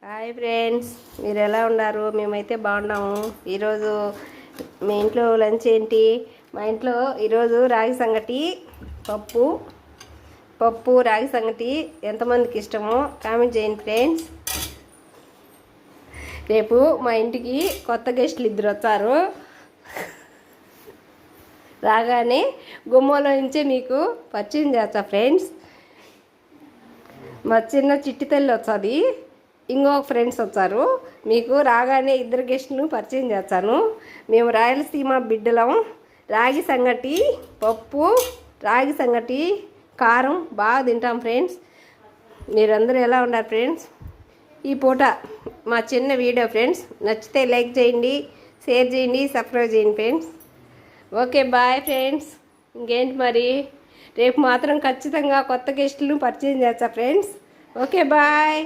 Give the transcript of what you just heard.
Hi friends, మీరు ఎలా ఉన్నారు? మేమైతే బాగున్నాము. ఈరోజు మీ ఇంట్లో లంచ్ ఏంటి? మా ఇంట్లో ఈరోజు రాగి సంగటి పప్పు రాగి సంగటి ఎంతమందికి ఇష్టమో కామెంట్ చేయండి ఫ్రెండ్స్. రేపు మా ఇంటికి కొత్త గెస్టులు 2 వచ్చారు. రాగానే గుమ్మలో నుంచే మీకు పరిచయం చేస్తా ఫ్రెండ్స్. మా చిన్న చిట్టి తల్లి వచ్చాది, ఇంకొక ఫ్రెండ్స్ వచ్చారు. మీకు రాగానే 2 గెస్టులను పరిచయం చేస్తాను. మేము రాయలసీమ బిడ్డలం. రాగి సంగటి పప్పు, రాగి సంగటి కారం బాగా తింటాం ఫ్రెండ్స్. మీరందరూ ఎలా ఉన్నారు ఫ్రెండ్స్? ఈ పూట మా చిన్న వీడియో ఫ్రెండ్స్ నచ్చితే లైక్ చేయండి, షేర్ చేయండి, సబ్స్క్రైబ్ చేయండి ఫ్రెండ్స్. Okay bye friends. ఇంకేంటి మరి, రేపు మాత్రం ఖచ్చితంగా కొత్త గెస్టులను పరిచయం చేస్తా ఫ్రెండ్స్. Okay bye.